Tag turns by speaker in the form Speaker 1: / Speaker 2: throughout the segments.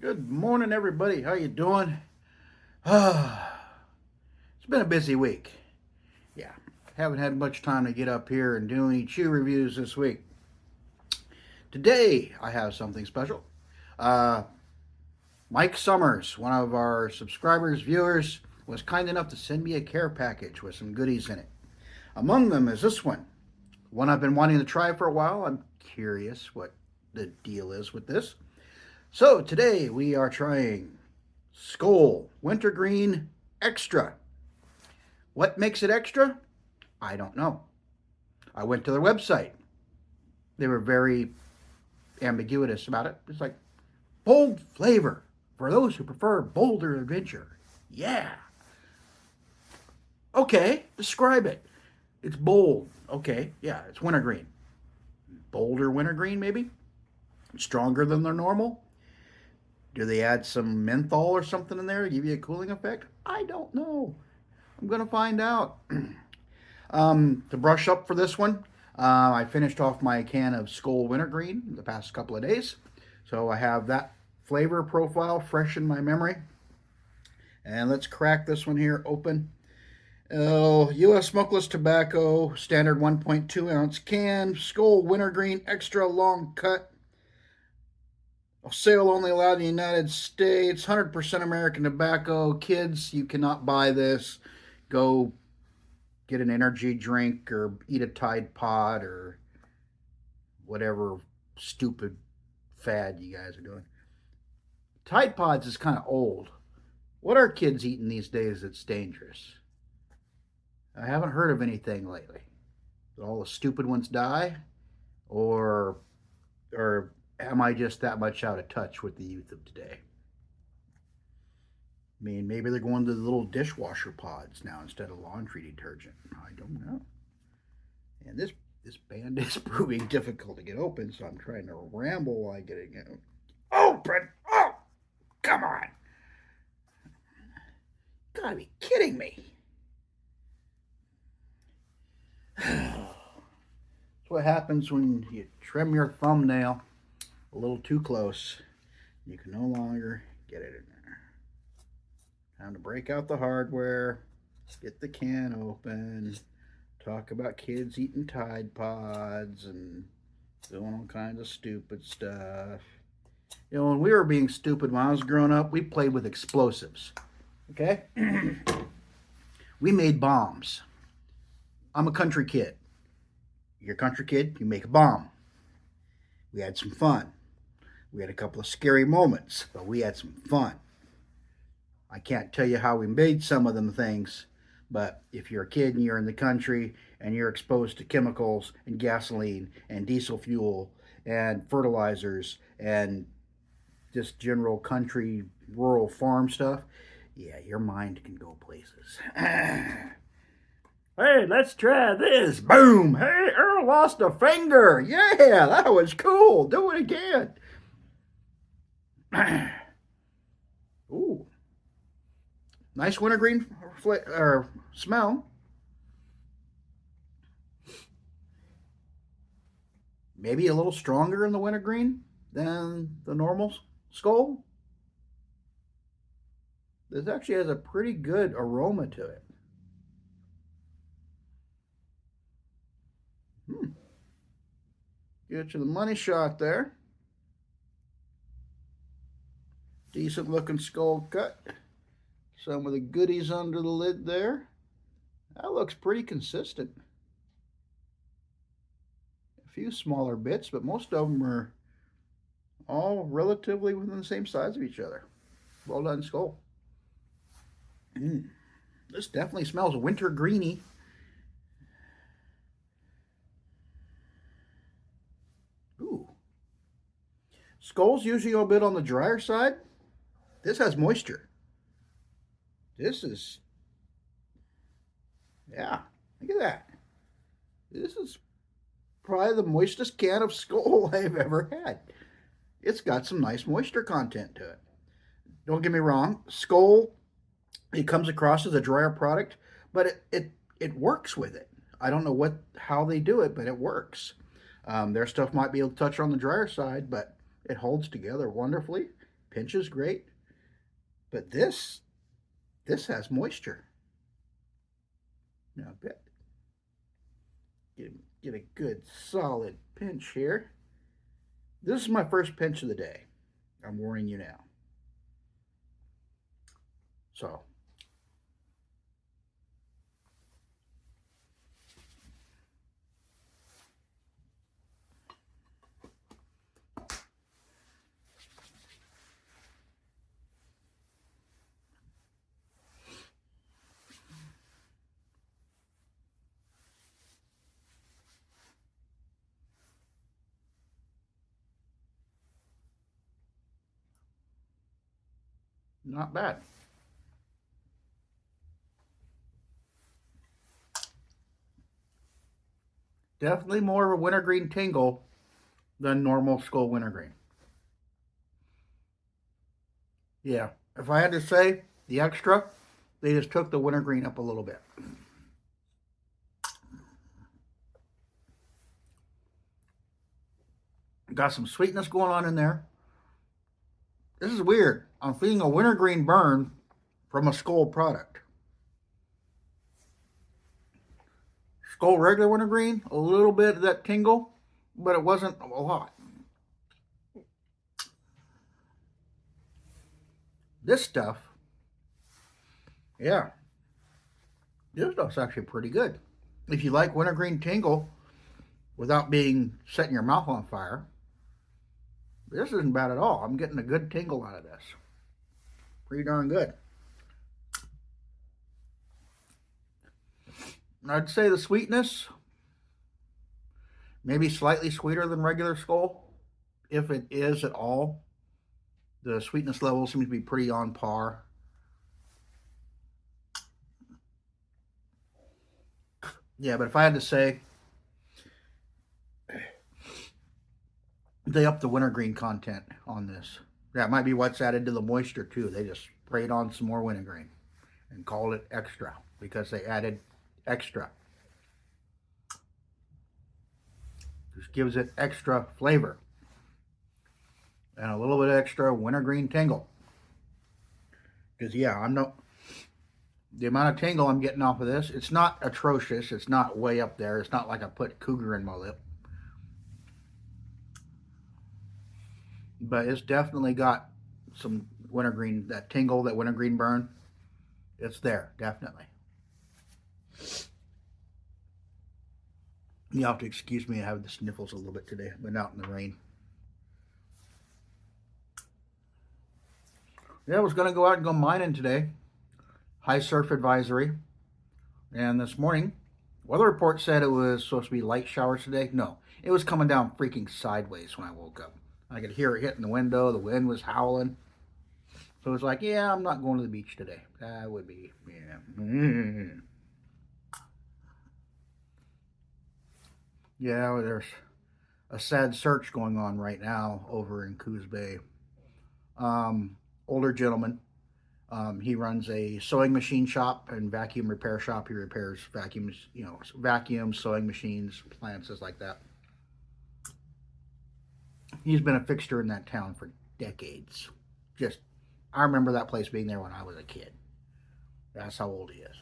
Speaker 1: Good morning, everybody. How you doing? It's been a busy week. Yeah, haven't had much time to get up here and do any chew reviews this week. Today, I have something special. Uh, Mike Summers, one of our subscribers, viewers, was kind enough to send me a care package with some goodies in it. Among them is this one I've been wanting to try for a while. I'm curious what the deal is with this. So today we are trying Skoal Wintergreen Extra. What makes it extra? I don't know. I went to their website. They were very ambiguous about it. It's like bold flavor for those who prefer bolder adventure. Yeah. Okay, describe it. It's bold. Okay, yeah, it's wintergreen. Bolder wintergreen, maybe? Stronger than their normal? Do they add some menthol or something in there to give you a cooling effect? I don't know. I'm going to find out. To brush up for this one, I finished off my can of Skoal Wintergreen the past couple of days. So I have that flavor profile fresh in my memory. And let's crack this one here open. U.S. Smokeless Tobacco, standard 1.2 ounce can, Skoal Wintergreen Extra Long Cut. Sale only allowed in the United States. 100% American tobacco. Kids, you cannot buy this. Go get an energy drink or eat a Tide Pod or whatever stupid fad you guys are doing. Tide Pods is kind of old. What are kids eating these days that's dangerous? I haven't heard of anything lately. Did all the stupid ones die? Or am I just that much out of touch with the youth of today? I mean, maybe they're going to the little dishwasher pods now instead of laundry detergent. I don't know. And this band is proving difficult to get open, so I'm trying to ramble while I get it open. Oh, come on! You gotta be kidding me! That's what happens when you trim your thumbnail a little too close. You can no longer get it in there. Time to break out the hardware, get the can open, talk about kids eating Tide Pods and doing all kinds of stupid stuff. You know, when we were being stupid when I was growing up, we played with explosives. Okay? We made bombs. I'm a country kid. You're a country kid, you make a bomb. We had some fun. We had a couple of scary moments, but we had some fun. I can't tell you how we made some of them things, but if you're a kid and you're in the country and you're exposed to chemicals and gasoline and diesel fuel and fertilizers and just general country, rural farm stuff, yeah, your mind can go places. Hey, let's try this. Boom. Hey, Earl lost a finger. Yeah, that was cool. Do it again. Ooh. Nice wintergreen smell. Maybe a little stronger in the wintergreen than the normal Skoal. This actually has a pretty good aroma to it. Get you the money shot there. Decent looking Skoal cut. Some of the goodies under the lid there. That looks pretty consistent. A few smaller bits, but most of them are all relatively within the same size of each other. Well done, Skoal. This definitely smells wintergreeny. Ooh. Skol's usually a bit on the drier side. This has moisture. This is, yeah, look at that. This is probably the moistest can of Skoal I've ever had. It's got some nice moisture content to it. Don't get me wrong, Skoal, it comes across as a drier product, but it works with it. I don't know how they do it, but it works. Their stuff might be a touch on the drier side, but it holds together wonderfully. Pinch is great, but this has moisture. Now, I bet get a good solid pinch here. This is my first pinch of the day. I'm warning you now. So, not bad. Definitely more of a wintergreen tingle than normal Skoal wintergreen. Yeah, if I had to say the extra, they just took the wintergreen up a little bit. Got some sweetness going on in there. This is weird. I'm feeling a wintergreen burn from a Skoal product. Skoal regular wintergreen, a little bit of that tingle, but it wasn't a lot. This stuff, yeah, this stuff's actually pretty good. If you like wintergreen tingle without being setting your mouth on fire, this isn't bad at all. I'm getting a good tingle out of this. Pretty darn good. I'd say the sweetness, maybe slightly sweeter than regular Skoal, if it is at all. The sweetness level seems to be pretty on par. Yeah, but if I had to say, they upped the wintergreen content on this. That might be what's added to the moisture too. They just sprayed on some more wintergreen and called it extra because they added extra. Just gives it extra flavor and a little bit extra wintergreen tingle. Because yeah, I'm no the amount of tingle I'm getting off of this. It's not atrocious. It's not way up there. It's not like I put cougar in my lip. But it's definitely got some wintergreen, that tingle, that wintergreen burn. It's there, definitely. You have to excuse me, I have the sniffles a little bit today. I've been out in the rain. Yeah, I was going to go out and go mining today. High surf advisory. And this morning, weather report said it was supposed to be light showers today. No, it was coming down freaking sideways when I woke up. I could hear it hitting the window. The wind was howling. So it was like, yeah, I'm not going to the beach today. That would be, yeah. Yeah, there's a sad search going on right now over in Coos Bay. Older gentleman. He runs a sewing machine shop and vacuum repair shop. He repairs vacuums, vacuums, sewing machines, appliances like that. He's been a fixture in that town for decades. I remember that place being there when I was a kid. That's how old he is.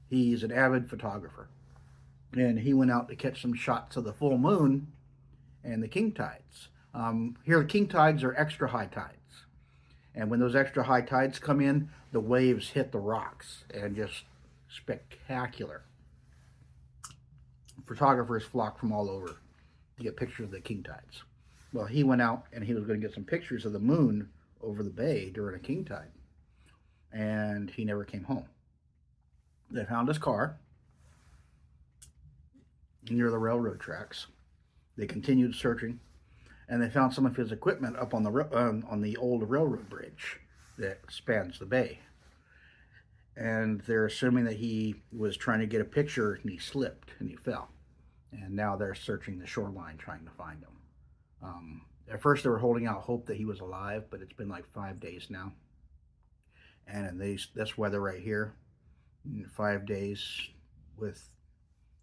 Speaker 1: He's an avid photographer. And he went out to catch some shots of the full moon and the king tides. Here, the king tides are extra high tides. And when those extra high tides come in, the waves hit the rocks and just spectacular. Photographers flock from all over to get pictures of the king tides. Well, he went out and he was going to get some pictures of the moon over the bay during a king tide. And he never came home. They found his car near the railroad tracks. They continued searching, and they found some of his equipment up on the old railroad bridge that spans the bay. And they're assuming that he was trying to get a picture and he slipped and he fell. And now they're searching the shoreline trying to find him. At first they were holding out hope that he was alive, but it's been like 5 days now. And in this weather right here, 5 days with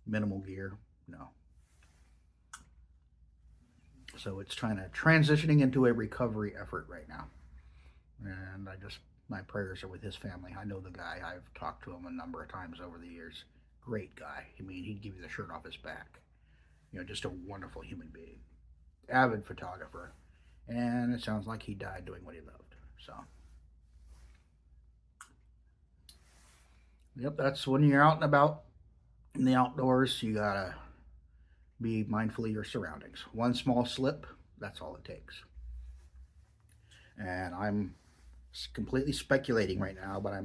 Speaker 1: minimal gear, no. So it's transitioning into a recovery effort right now. And my prayers are with his family. I know the guy. I've talked to him a number of times over the years. Great guy. I mean, he'd give you the shirt off his back. Just a wonderful human being. Avid photographer. And it sounds like he died doing what he loved. So, yep, that's when you're out and about in the outdoors. You gotta be mindful of your surroundings. One small slip, that's all it takes. And I'm completely speculating right now, but I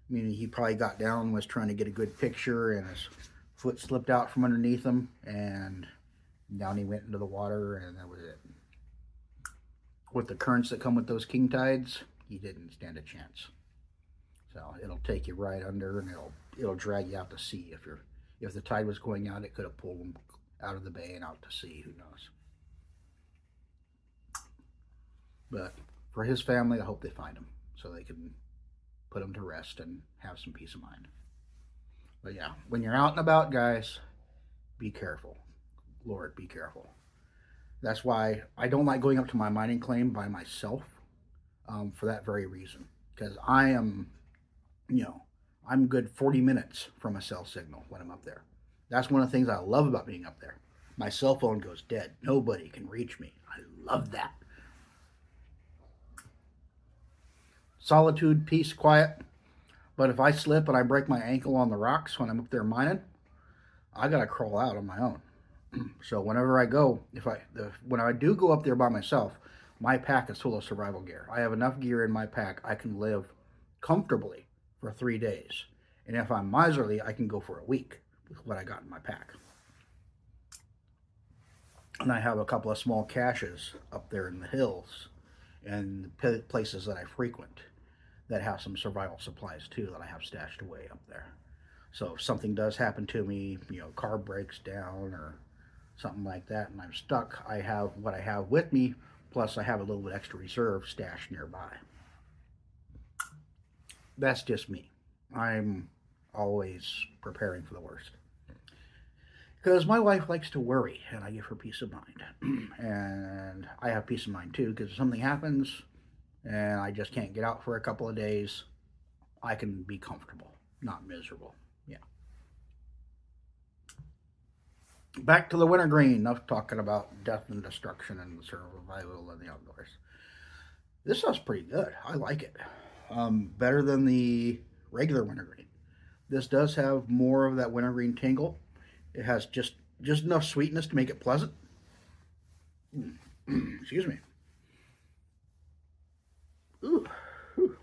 Speaker 1: mean, he probably got down, was trying to get a good picture, and his foot slipped out from underneath him, and down he went into the water, and that was it. With the currents that come with those king tides, he didn't stand a chance. So it'll take you right under, and it'll drag you out to sea. If the tide was going out, it could have pulled him out of the bay and out to sea. Who knows? But for his family, I hope they find him so they can put him to rest and have some peace of mind. But yeah, when you're out and about, guys, be careful. Lord, be careful. That's why I don't like going up to my mining claim by myself, for that very reason. Because you know, I'm good 40 minutes from a cell signal when I'm up there. That's one of the things I love about being up there. My cell phone goes dead. Nobody can reach me. I love that. Solitude, peace, quiet. But if I slip and I break my ankle on the rocks when I'm up there mining, I gotta crawl out on my own. So whenever I go, when I do go up there by myself, my pack is full of survival gear. I have enough gear in my pack I can live comfortably for 3 days. And if I'm miserly, I can go for a week with what I got in my pack. And I have a couple of small caches up there in the hills and the places that I frequent that have some survival supplies too that I have stashed away up there. So if something does happen to me, car breaks down or something like that, and I'm stuck, I have what I have with me, plus I have a little bit extra reserve stashed nearby. That's just me. I'm always preparing for the worst. Because my wife likes to worry, and I give her peace of mind. And I have peace of mind too, because if something happens and I just can't get out for a couple of days, I can be comfortable, not miserable. Yeah. Back to the wintergreen. Enough talking about death and destruction and survival in the outdoors. This stuff's pretty good. I like it. Better than the regular wintergreen. This does have more of that wintergreen tingle. It has just enough sweetness to make it pleasant. Excuse me. Ooh. Whew.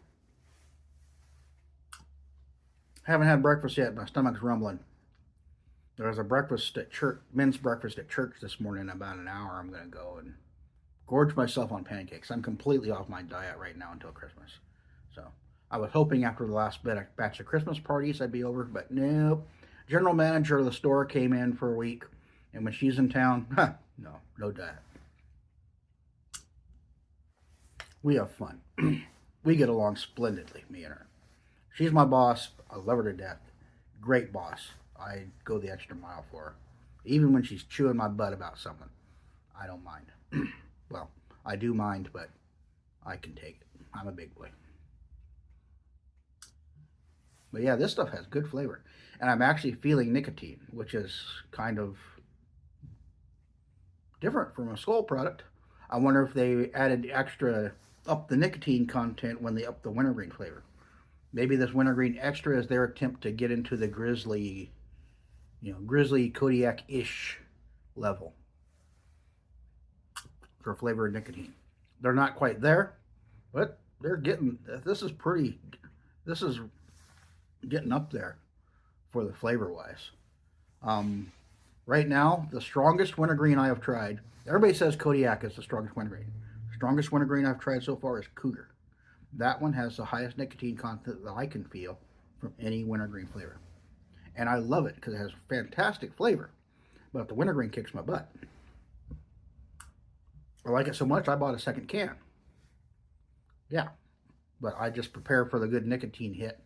Speaker 1: Haven't had breakfast yet. My stomach's rumbling. There was a breakfast at church, men's breakfast at church this morning. In about an hour, I'm going to go and gorge myself on pancakes. I'm completely off my diet right now until Christmas. So I was hoping after the last batch of Christmas parties I'd be over, but nope. General manager of the store came in for a week, and when she's in town, no diet. We have fun. We get along splendidly, me and her. She's my boss. I love her to death. Great boss. I go the extra mile for her. Even when she's chewing my butt about something, I don't mind. Well, I do mind, but I can take it. I'm a big boy. But yeah, this stuff has good flavor. And I'm actually feeling nicotine, which is kind of different from a Skoal product. I wonder if they added extra, up the nicotine content when they up the wintergreen flavor. Maybe this wintergreen extra is their attempt to get into the grizzly Kodiak-ish level for flavor and nicotine. They're not quite there, but this is getting up there for the flavor wise. Right now, the strongest wintergreen I have tried, everybody says Kodiak is the strongest wintergreen. The strongest wintergreen I've tried so far is Cougar. That one has the highest nicotine content that I can feel from any wintergreen flavor. And I love it because it has fantastic flavor. But the wintergreen kicks my butt. I like it so much I bought a second can. Yeah. But I just prepare for the good nicotine hit.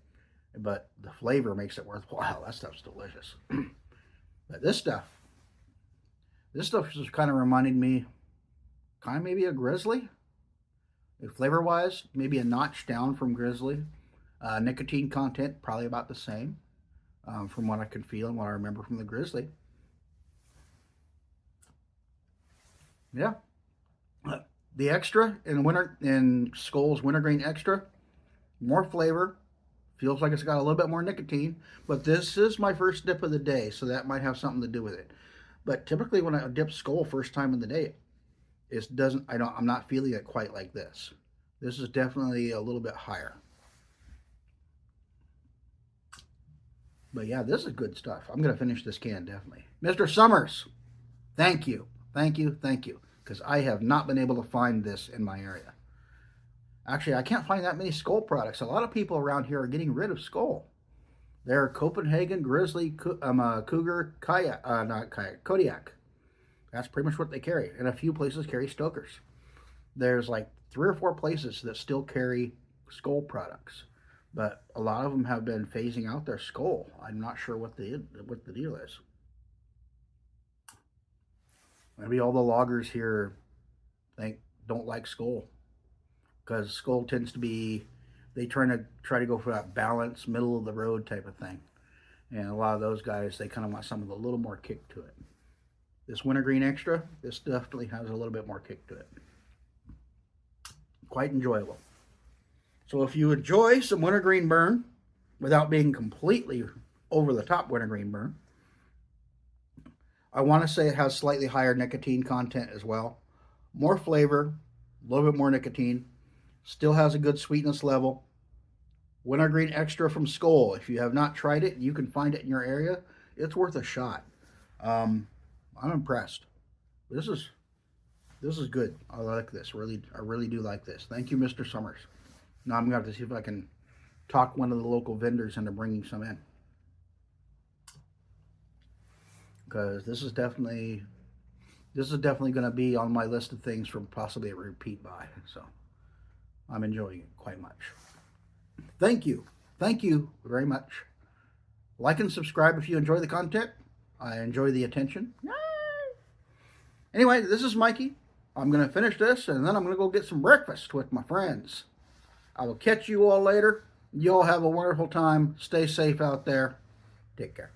Speaker 1: But the flavor makes it worthwhile. That stuff's delicious. But this stuff just kind of reminded me, kind of maybe a grizzly. Flavor-wise, maybe a notch down from Grizzly. Nicotine content, probably about the same from what I can feel and what I remember from the Grizzly. Yeah. The extra in Skoal's Wintergreen Extra, more flavor. Feels like it's got a little bit more nicotine, but this is my first dip of the day, so that might have something to do with it. But typically, when I dip Skoal first time in the day, it doesn't. I'm not feeling it quite like this. This is definitely a little bit higher. But yeah, this is good stuff. I'm gonna finish this can definitely. Mr. Summers, thank you, thank you, thank you, because I have not been able to find this in my area. Actually, I can't find that many Skoal products. A lot of people around here are getting rid of Skoal. They're Copenhagen, Grizzly, Cougar, Kayak, not Kayak, Kodiak. That's pretty much what they carry. And a few places carry Stokers. There's like 3 or 4 places that still carry Skoal products. But a lot of them have been phasing out their Skoal. I'm not sure what the deal is. Maybe all the loggers here don't like Skoal. Because Skoal tends to be, they try to go for that balance, middle of the road type of thing. And a lot of those guys, they kind of want something with a little more kick to it. This Wintergreen Extra, this definitely has a little bit more kick to it. Quite enjoyable. So if you enjoy some Wintergreen burn without being completely over the top Wintergreen burn, I want to say it has slightly higher nicotine content as well. More flavor, a little bit more nicotine. Still has a good sweetness level. Wintergreen Extra from Skoal. If you have not tried it, you can find it in your area. It's worth a shot. I'm impressed. This is good. I like this. I really do like this. Thank you, Mr. Summers. Now I'm going to have to see if I can talk one of the local vendors into bringing some in. Because this is definitely going to be on my list of things for possibly a repeat buy. So I'm enjoying it quite much. Thank you. Thank you very much. Like and subscribe if you enjoy the content. I enjoy the attention. Anyway, this is Mikey. I'm going to finish this, and then I'm going to go get some breakfast with my friends. I will catch you all later. You all have a wonderful time. Stay safe out there. Take care.